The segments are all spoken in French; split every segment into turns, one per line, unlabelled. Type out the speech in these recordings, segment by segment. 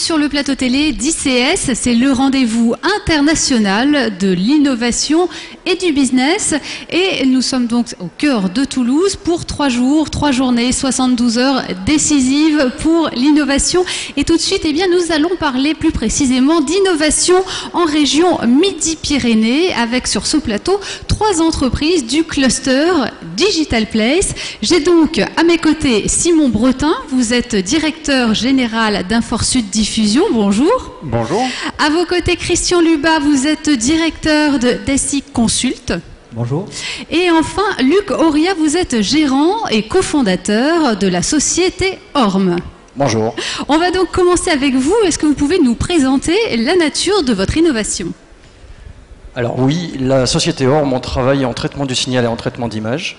sur le plateau télé d'ICS. C'est le rendez-vous international de l'innovation et du business. Et nous sommes donc au cœur de Toulouse pour 3 jours, 3 journées, 72 heures décisives pour l'innovation. Et tout de suite, eh bien, nous allons parler plus précisément d'innovation en région Midi-Pyrénées avec sur ce plateau 3 entreprises du cluster Digital Place. J'ai donc à mes côtés Simon Bretin, vous êtes directeur général d'Inforsud Diffusion, bonjour.
Bonjour.
À vos côtés Christian Lubas, vous êtes directeur de SI Consult.
Bonjour.
Et enfin Luc Auria, vous êtes gérant et cofondateur de la société Orme.
Bonjour.
On va donc commencer avec vous. Est-ce que vous pouvez nous présenter la nature de votre innovation ?
Alors oui, la société Orme, on travaille en traitement du signal et en traitement d'image.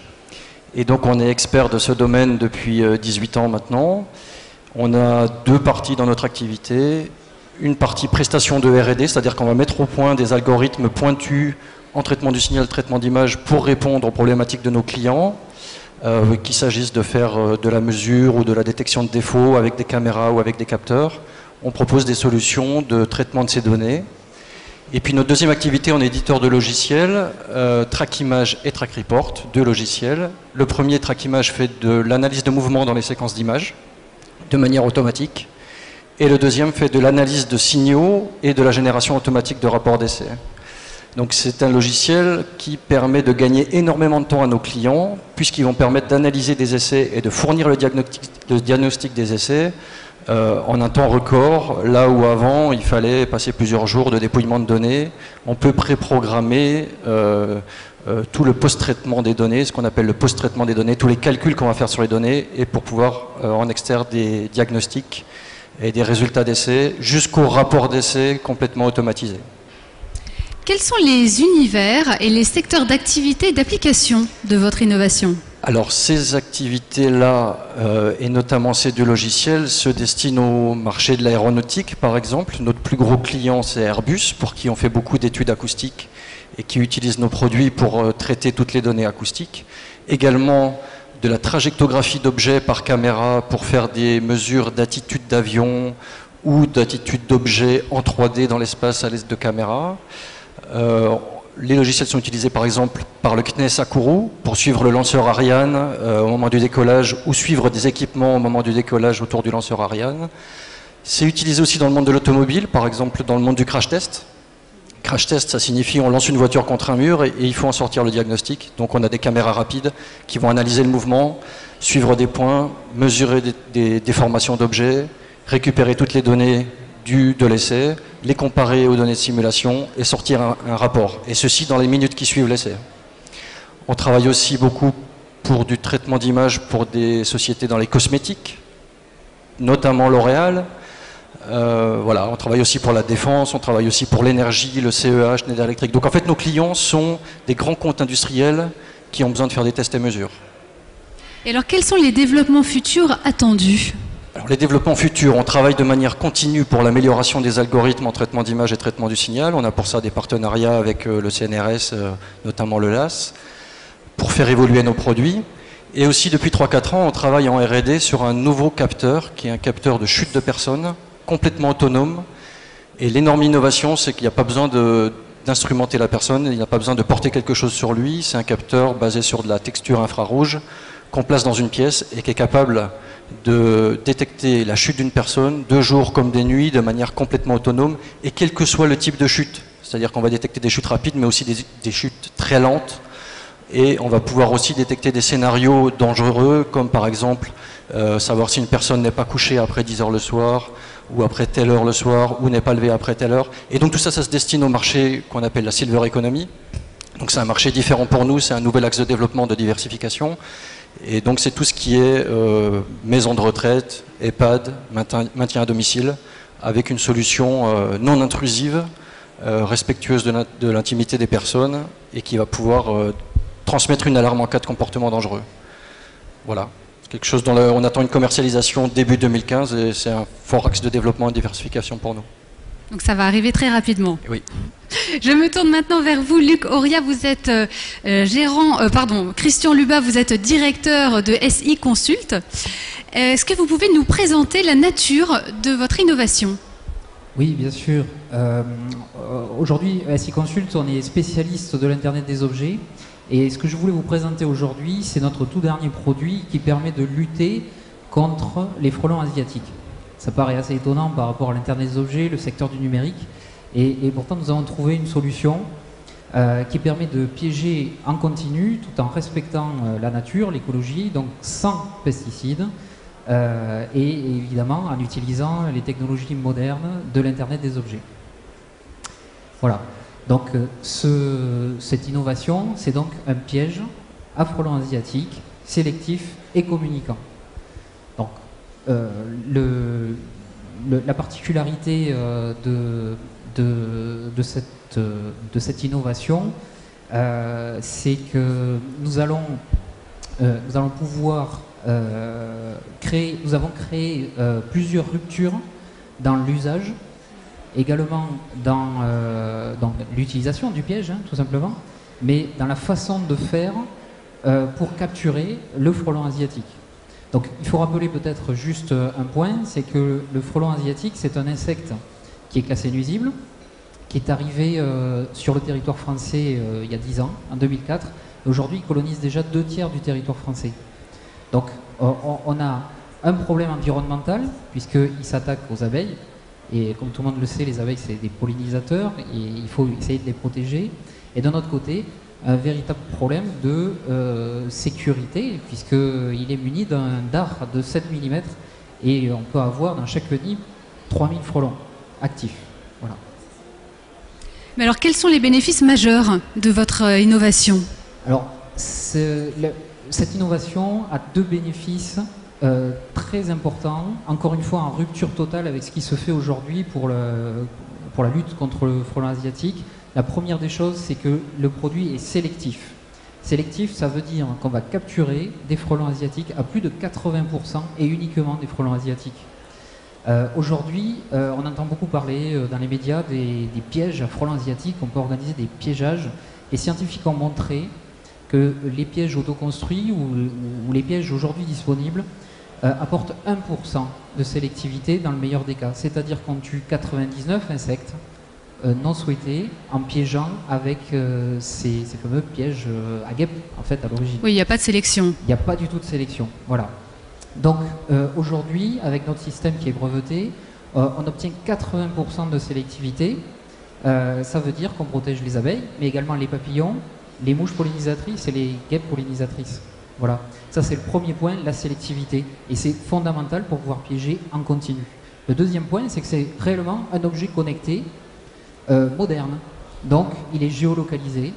Et donc on est expert de ce domaine depuis 18 ans maintenant. On a 2 parties dans notre activité. Une partie prestation de R&D, c'est-à-dire qu'on va mettre au point des algorithmes pointus en traitement du signal, traitement d'image pour répondre aux problématiques de nos clients, qu'il s'agisse de faire de la mesure ou de la détection de défauts avec des caméras ou avec des capteurs. On propose des solutions de traitement de ces données. Et puis notre deuxième activité en éditeur de logiciels, Track-Image et Track-Report, 2 logiciels. Le premier, Track-Image, fait de l'analyse de mouvement dans les séquences d'images, de manière automatique. Et le deuxième fait de l'analyse de signaux et de la génération automatique de rapports d'essai. Donc c'est un logiciel qui permet de gagner énormément de temps à nos clients, puisqu'ils vont permettre d'analyser des essais et de fournir le diagnostic des essais en un temps record, là où avant il fallait passer plusieurs jours de dépouillement de données. On peut préprogrammer tout le post-traitement des données, ce qu'on appelle le post-traitement des données, tous les calculs qu'on va faire sur les données, et pour pouvoir en extraire des diagnostics et des résultats d'essais jusqu'au rapport d'essai complètement automatisé.
Quels sont les univers et les secteurs d'activité et d'application de votre innovation ?
Alors ces activités-là, et notamment ces 2 logiciels, se destinent au marché de l'aéronautique par exemple. Notre plus gros client c'est Airbus, pour qui on fait beaucoup d'études acoustiques et qui utilise nos produits pour traiter toutes les données acoustiques. Également de la trajectographie d'objets par caméra pour faire des mesures d'attitude d'avion ou d'attitude d'objets en 3D dans l'espace à l'aide de caméras. Les logiciels sont utilisés par exemple par le CNES à Kourou pour suivre le lanceur Ariane au moment du décollage ou suivre des équipements au moment du décollage autour du lanceur Ariane. C'est utilisé aussi dans le monde de l'automobile, par exemple dans le monde du crash test. Crash test, ça signifie on lance une voiture contre un mur et il faut en sortir le diagnostic. Donc on a des caméras rapides qui vont analyser le mouvement, suivre des points, mesurer des déformations d'objets, récupérer toutes les données de l'essai, les comparer aux données de simulation et sortir un rapport. Et ceci dans les minutes qui suivent l'essai. On travaille aussi beaucoup pour du traitement d'image pour des sociétés dans les cosmétiques, notamment L'Oréal. Voilà, on travaille aussi pour la défense, on travaille aussi pour l'énergie, le CEH, Schneider Electric. Donc en fait, nos clients sont des grands comptes industriels qui ont besoin de faire des tests et mesures.
Et alors, quels sont les développements futurs attendus ?
Alors, les développements futurs, on travaille de manière continue pour l'amélioration des algorithmes en traitement d'image et traitement du signal. On a pour ça des partenariats avec le CNRS, notamment le LAS, pour faire évoluer nos produits. Et aussi, depuis 3-4 ans, on travaille en R&D sur un nouveau capteur, qui est un capteur de chute de personnes, complètement autonome. Et l'énorme innovation, c'est qu'il n'y a pas besoin d'instrumenter la personne, il n'y a pas besoin de porter quelque chose sur lui. C'est un capteur basé sur de la texture infrarouge qu'on place dans une pièce et qui est capable de détecter la chute d'une personne, de jour comme des nuits, de manière complètement autonome, et quel que soit le type de chute. C'est-à-dire qu'on va détecter des chutes rapides, mais aussi des chutes très lentes. Et on va pouvoir aussi détecter des scénarios dangereux, comme par exemple savoir si une personne n'est pas couchée après 10 heures le soir, ou après telle heure le soir, ou n'est pas levée après telle heure. Et donc tout ça, ça se destine au marché qu'on appelle la Silver Economy. Donc c'est un marché différent pour nous, c'est un nouvel axe de développement, de diversification. Et donc c'est tout ce qui est maison de retraite, EHPAD, maintien à domicile, avec une solution non intrusive, respectueuse de l'intimité des personnes, et qui va pouvoir transmettre une alarme en cas de comportement dangereux. Voilà. Quelque chose dont on attend une commercialisation début 2015 et c'est un fort axe de développement et de diversification pour nous.
Donc ça va arriver très rapidement.
Oui.
Je me tourne maintenant vers vous, Luc Auria, vous êtes Christian Lubas, vous êtes directeur de SI Consult. Est-ce que vous pouvez nous présenter la nature de votre innovation ?
Oui, bien sûr. Aujourd'hui, à SI Consult, on est spécialiste de l'Internet des objets. Et ce que je voulais vous présenter aujourd'hui, c'est notre tout dernier produit qui permet de lutter contre les frelons asiatiques. Ça paraît assez étonnant par rapport à l'Internet des objets, le secteur du numérique. Et pourtant, nous avons trouvé une solution qui permet de piéger en continu tout en respectant la nature, l'écologie, donc sans pesticides. Et évidemment en utilisant les technologies modernes de l'Internet des objets. Voilà. Donc cette innovation, c'est donc un piège à frelons asiatiques, sélectif et communicant. Donc la particularité de cette innovation, c'est que nous allons pouvoir nous avons créé plusieurs ruptures dans l'usage, également dans l'utilisation du piège, hein, tout simplement, mais dans la façon de faire pour capturer le frelon asiatique. Donc il faut rappeler peut-être juste un point, c'est que le frelon asiatique, c'est un insecte qui est classé nuisible, qui est arrivé sur le territoire français il y a 10 ans, en 2004, et aujourd'hui il colonise déjà 2/3 du territoire français. Donc on a un problème environnemental puisqu'il s'attaque aux abeilles et comme tout le monde le sait, les abeilles c'est des pollinisateurs et il faut essayer de les protéger. Et d'un autre côté, un véritable problème de sécurité puisqu'il est muni d'un dard de 7 mm et on peut avoir dans chaque nid 3000 frelons actifs. Voilà.
Mais alors quels sont les bénéfices majeurs de votre innovation?
Alors cette innovation a deux bénéfices très importants, encore une fois en rupture totale avec ce qui se fait aujourd'hui pour la lutte contre le frelon asiatique. La première des choses, c'est que le produit est sélectif. Sélectif, ça veut dire qu'on va capturer des frelons asiatiques à plus de 80% et uniquement des frelons asiatiques. Aujourd'hui, on entend beaucoup parler dans les médias des pièges à frelons asiatiques, on peut organiser des piégeages. Les scientifiques ont montré que les pièges autoconstruits ou les pièges aujourd'hui disponibles apportent 1% de sélectivité dans le meilleur des cas. C'est-à-dire qu'on tue 99 insectes non souhaités en piégeant avec ces fameux pièges à guêpes en fait à l'origine.
Oui, il n'y a pas de sélection.
Il n'y a pas du tout de sélection. Voilà. Donc aujourd'hui, avec notre système qui est breveté, on obtient 80% de sélectivité. Ça veut dire qu'on protège les abeilles, mais également les papillons, les mouches pollinisatrices et les guêpes pollinisatrices. Voilà, ça c'est le premier point, la sélectivité. Et c'est fondamental pour pouvoir piéger en continu. Le deuxième point, c'est que c'est réellement un objet connecté, moderne. Donc il est géolocalisé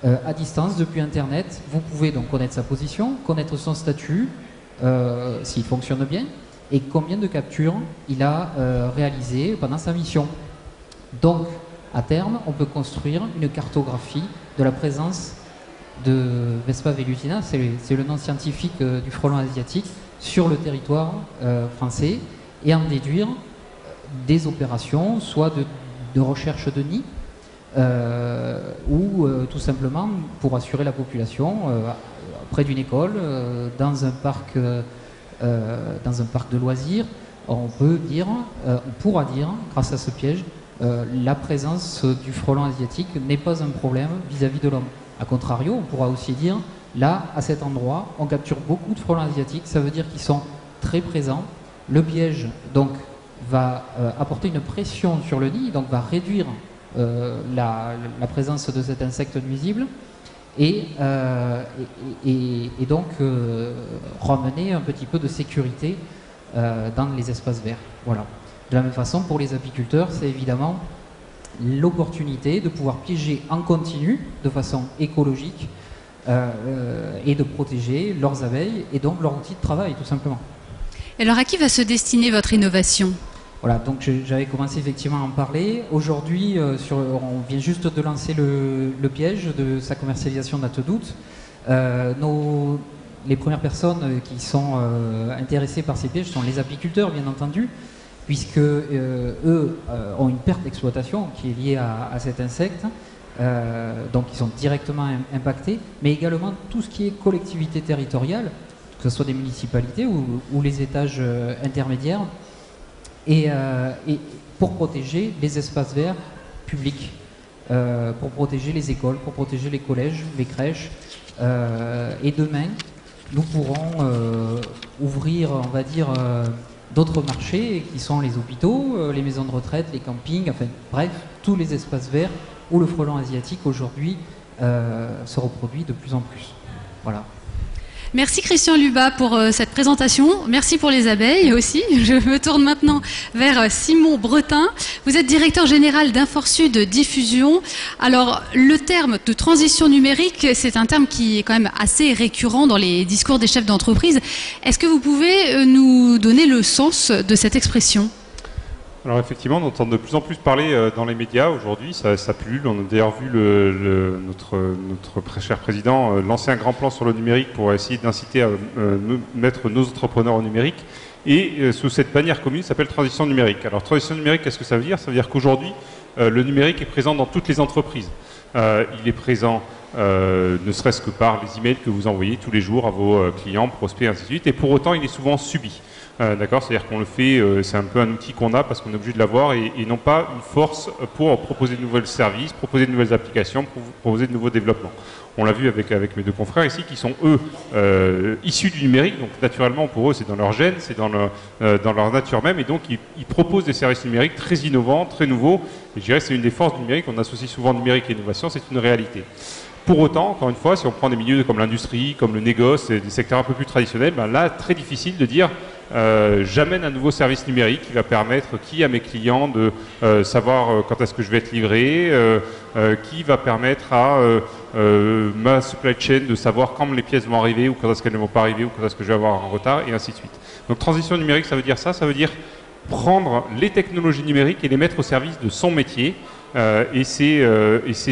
à distance depuis Internet. Vous pouvez donc connaître sa position, connaître son statut, s'il fonctionne bien, et combien de captures il a réalisé pendant sa mission. Donc à terme, on peut construire une cartographie de la présence de Vespa velutina, c'est le nom scientifique du frelon asiatique, sur le territoire français, et en déduire des opérations, soit de recherche de nids, ou tout simplement pour assurer la population près d'une école, dans un parc de loisirs. On pourra dire, grâce à ce piège, la présence du frelon asiatique n'est pas un problème vis-à-vis de l'homme. A contrario, on pourra aussi dire, là, à cet endroit, on capture beaucoup de frelons asiatiques, ça veut dire qu'ils sont très présents. Le piège, donc, va apporter une pression sur le nid, donc va réduire la présence de cet insecte nuisible et donc ramener un petit peu de sécurité dans les espaces verts. Voilà. De la même façon, pour les apiculteurs, c'est évidemment l'opportunité de pouvoir piéger en continu, de façon écologique, et de protéger leurs abeilles et donc leur outil de travail, tout simplement.
Alors, à qui va se destiner votre innovation?
Voilà, donc j'avais commencé effectivement à en parler. Aujourd'hui, on vient juste de lancer le piège de sa commercialisation date d'août. Les premières personnes qui sont intéressées par ces pièges sont les apiculteurs, bien entendu, puisque eux ont une perte d'exploitation qui est liée à cet insecte, donc ils sont directement impactés, mais également tout ce qui est collectivité territoriale, que ce soit des municipalités ou les étages intermédiaires, et pour protéger les espaces verts publics, pour protéger les écoles, pour protéger les collèges, les crèches. Et demain, nous pourrons ouvrir, on va dire, d'autres marchés qui sont les hôpitaux, les maisons de retraite, les campings, enfin bref, tous les espaces verts où le frelon asiatique aujourd'hui se reproduit de plus en plus. Voilà.
Merci Christian Lubas pour cette présentation. Merci pour les abeilles aussi. Je me tourne maintenant vers Simon Bretin. Vous êtes directeur général d'Inforsud Diffusion. Alors, le terme de transition numérique, c'est un terme qui est quand même assez récurrent dans les discours des chefs d'entreprise. Est-ce que vous pouvez nous donner le sens de cette expression ?
Alors effectivement, on entend de plus en plus parler dans les médias aujourd'hui, ça pullule. On a d'ailleurs vu notre cher président lancer un grand plan sur le numérique pour essayer d'inciter à mettre nos entrepreneurs au numérique. Et sous cette bannière commune, ça s'appelle transition numérique. Alors transition numérique, qu'est-ce que ça veut dire ? Ça veut dire qu'aujourd'hui, le numérique est présent dans toutes les entreprises. Il est présent ne serait-ce que par les emails que vous envoyez tous les jours à vos clients, prospects, ainsi de suite. Et pour autant, il est souvent subi. D'accord, c'est-à-dire qu'on le fait, c'est un peu un outil qu'on a parce qu'on est obligé de l'avoir et non pas une force pour proposer de nouveaux services, proposer de nouvelles applications, proposer de nouveaux développements. On l'a vu avec mes deux confrères ici qui sont eux issus du numérique, donc naturellement pour eux c'est dans leur gène, c'est dans leur nature même et donc ils proposent des services numériques très innovants, très nouveaux et je dirais que c'est une des forces du numérique, on associe souvent numérique et innovation, c'est une réalité. Pour autant, encore une fois, si on prend des milieux comme l'industrie, comme le négoce, des secteurs un peu plus traditionnels, ben là, très difficile de dire j'amène un nouveau service numérique qui va permettre à mes clients de savoir quand est-ce que je vais être livré, qui va permettre à ma supply chain de savoir quand les pièces vont arriver ou quand est-ce qu'elles ne vont pas arriver ou quand est-ce que je vais avoir un retard et ainsi de suite. Donc transition numérique, ça veut dire ça veut dire prendre les technologies numériques et les mettre au service de son métier. Et c'est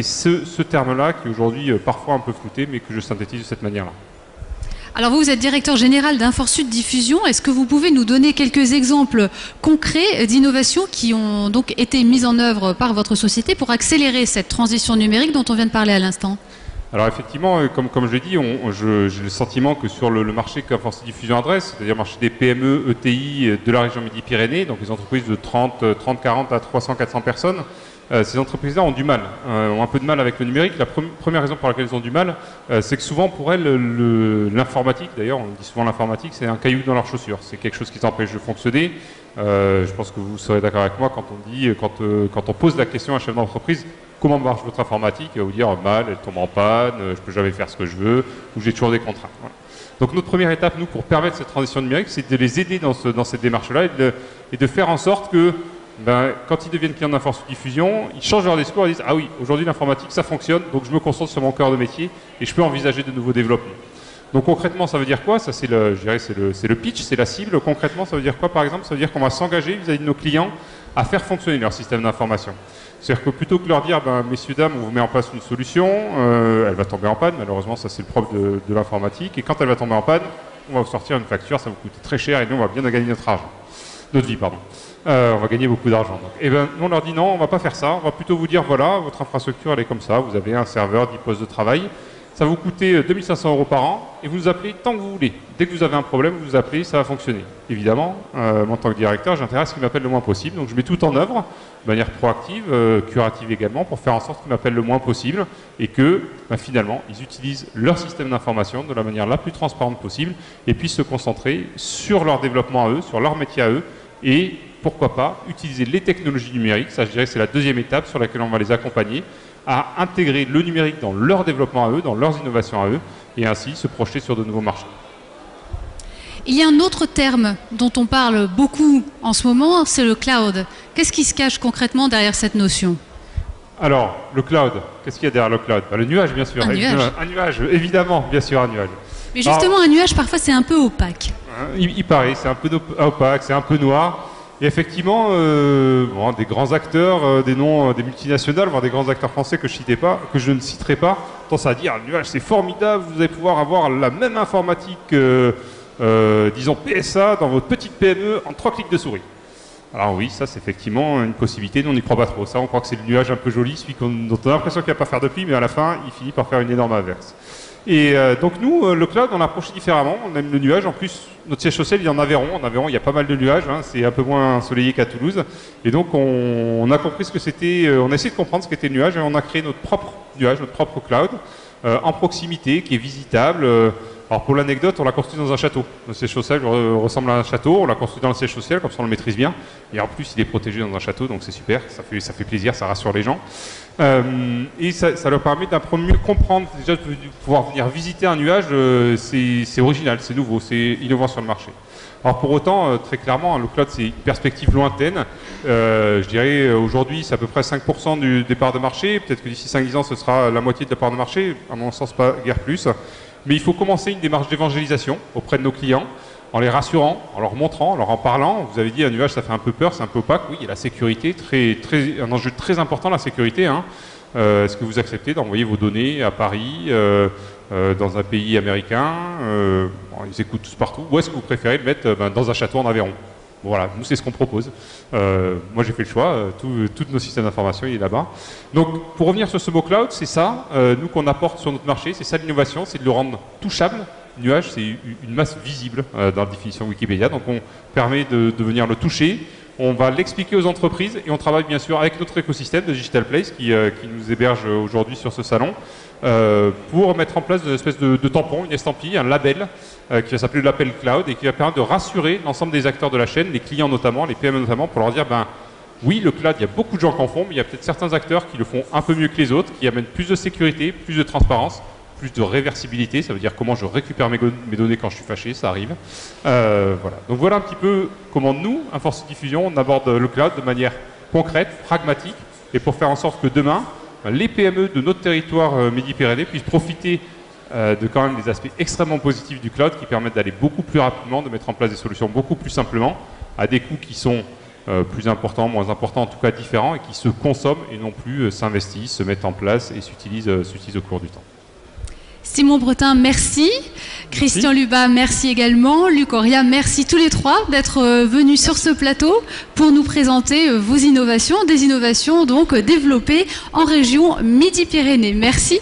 ce terme-là qui est aujourd'hui parfois un peu flouté, mais que je synthétise de cette manière-là.
Alors vous êtes directeur général d'Inforsud Diffusion. Est-ce que vous pouvez nous donner quelques exemples concrets d'innovations qui ont donc été mises en œuvre par votre société pour accélérer cette transition numérique dont on vient de parler à l'instant ?
Alors effectivement, comme je l'ai dit, j'ai le sentiment que sur le marché qu'Inforsud Diffusion adresse, c'est-à-dire le marché des PME, ETI de la région Midi-Pyrénées, donc les entreprises de 30, 40 à 300, 400 personnes, ces entreprises-là ont du mal, ont un peu de mal avec le numérique. La première raison pour laquelle elles ont du mal, c'est que souvent pour elles, l'informatique, d'ailleurs on dit souvent l'informatique, c'est un caillou dans leur chaussure. C'est quelque chose qui t'empêche de fonctionner. Je pense que vous serez d'accord avec moi quand on pose la question à un chef d'entreprise, comment marche votre informatique ? Il va vous dire mal, elle tombe en panne, je peux jamais faire ce que je veux, ou j'ai toujours des contraintes. Voilà. Donc notre première étape, nous, pour permettre cette transition numérique, c'est de les aider dans cette démarche-là et de faire en sorte que quand ils deviennent clients d'Inforsud Diffusion, ils changent leur discours et disent « Ah oui, aujourd'hui l'informatique ça fonctionne, donc je me concentre sur mon cœur de métier et je peux envisager de nouveaux développements. » Donc concrètement ça veut dire quoi ? Ça c'est le pitch, c'est la cible. Concrètement ça veut dire quoi par exemple ? Ça veut dire qu'on va s'engager vis-à-vis de nos clients à faire fonctionner leur système d'information. C'est-à-dire que plutôt que leur dire messieurs, dames, on vous met en place une solution, elle va tomber en panne, malheureusement ça c'est le propre de l'informatique, et quand elle va tomber en panne, on va vous sortir une facture, ça va vous coûter très cher et nous on va bien gagner notre vie, pardon. On va gagner beaucoup d'argent. Et nous on leur dit non, on va pas faire ça, on va plutôt vous dire voilà, votre infrastructure elle est comme ça, vous avez un serveur, 10 postes de travail, ça va vous coûter 2500 € par an et vous nous appelez tant que vous voulez. Dès que vous avez un problème, vous nous appelez, ça va fonctionner. Évidemment, en tant que directeur, j'intéresse qu'ils m'appellent le moins possible, donc je mets tout en œuvre, de manière proactive, curative également, pour faire en sorte qu'ils m'appellent le moins possible et que finalement, ils utilisent leur système d'information de la manière la plus transparente possible et puissent se concentrer sur leur développement à eux, sur leur métier à eux et pourquoi pas utiliser les technologies numériques, ça je dirais que c'est la deuxième étape sur laquelle on va les accompagner, à intégrer le numérique dans leur développement à eux, dans leurs innovations à eux, et ainsi se projeter sur de nouveaux marchés.
Il y a un autre terme dont on parle beaucoup en ce moment, c'est le cloud. Qu'est-ce qui se cache concrètement derrière cette notion ?
Alors, le cloud, qu'est-ce qu'il y a derrière le cloud ? Le nuage, bien sûr.
Un nuage.
Un nuage, évidemment, bien sûr, un nuage.
Mais justement, un nuage, parfois, c'est un peu opaque.
Il paraît, c'est un peu opaque, c'est un peu noir. Et effectivement, des grands acteurs, des noms, des multinationales, voire des grands acteurs français que je ne citerai pas, tendance à dire le nuage c'est formidable, vous allez pouvoir avoir la même informatique, disons PSA, dans votre petite PME en 3 clics de souris. Alors oui, ça c'est effectivement une possibilité, nous on n'y croit pas trop. Ça, on croit que c'est le nuage un peu joli, celui dont on a l'impression qu'il ne va pas faire de pluie, mais à la fin, il finit par faire une énorme averse. Et donc nous, le cloud, on l'a approché différemment. On aime le nuage. En plus, notre siège social, il y en a en Aveyron. En Aveyron, il y a pas mal de nuages. Hein. C'est un peu moins ensoleillé qu'à Toulouse. Et donc, on a compris ce que c'était. On a essayé de comprendre ce qu'était le nuage et on a créé notre propre nuage, notre propre cloud, en proximité, qui est visitable. Alors pour l'anecdote, on l'a construit dans un château. Le siège social ressemble à un château. On l'a construit dans le siège social, comme ça on le maîtrise bien. Et en plus, il est protégé dans un château, donc c'est super. Ça fait plaisir, ça rassure les gens. Et ça leur permet d'un mieux comprendre, déjà de pouvoir venir visiter un nuage, c'est original, c'est nouveau, c'est innovant sur le marché. Alors pour autant, très clairement, le cloud c'est une perspective lointaine. Je dirais aujourd'hui c'est à peu près 5% des parts de marché, peut-être que d'ici 5-10 ans ce sera la moitié de la part de marché, à mon sens pas guère plus. Mais il faut commencer une démarche d'évangélisation auprès de nos clients, en les rassurant, en leur montrant, en leur en parlant. Vous avez dit un nuage ça fait un peu peur, c'est un peu opaque. Oui, il y a la sécurité, un enjeu très important, la sécurité. Hein. Est-ce que vous acceptez d'envoyer vos données à Paris, dans un pays américain, ils écoutent tous partout. Ou est-ce que vous préférez le mettre dans un château en Aveyron? Bon, voilà, nous c'est ce qu'on propose. Moi j'ai fait le choix, tous nos systèmes d'information il est là-bas. Donc pour revenir sur ce mot cloud, c'est ça, nous qu'on apporte sur notre marché, c'est ça l'innovation, c'est de le rendre touchable. Nuage, c'est une masse visible dans la définition Wikipédia, donc on permet de venir le toucher, on va l'expliquer aux entreprises et on travaille bien sûr avec notre écosystème de Digital Place qui nous héberge aujourd'hui sur ce salon pour mettre en place une espèce de tampon, une estampille, un label qui va s'appeler le label cloud et qui va permettre de rassurer l'ensemble des acteurs de la chaîne, les clients notamment, les PME notamment, pour leur dire oui, le cloud, il y a beaucoup de gens qui en font, mais il y a peut-être certains acteurs qui le font un peu mieux que les autres, qui amènent plus de sécurité, plus de transparence, plus de réversibilité, ça veut dire comment je récupère mes données quand je suis fâché, ça arrive. Voilà. Donc voilà un petit peu comment nous, Inforce Diffusion, on aborde le cloud de manière concrète, pragmatique, et pour faire en sorte que demain, les PME de notre territoire Midi-Pyrénées puissent profiter de quand même des aspects extrêmement positifs du cloud qui permettent d'aller beaucoup plus rapidement, de mettre en place des solutions beaucoup plus simplement, à des coûts qui sont plus importants, moins importants, en tout cas différents, et qui se consomment et non plus s'investissent, se mettent en place et s'utilisent au cours du temps.
Simon Bretin, merci. Christian Lubin, merci également. Luc Oria, merci tous les trois d'être venus sur ce plateau pour nous présenter vos innovations, des innovations donc développées en région Midi-Pyrénées. Merci.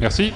Merci.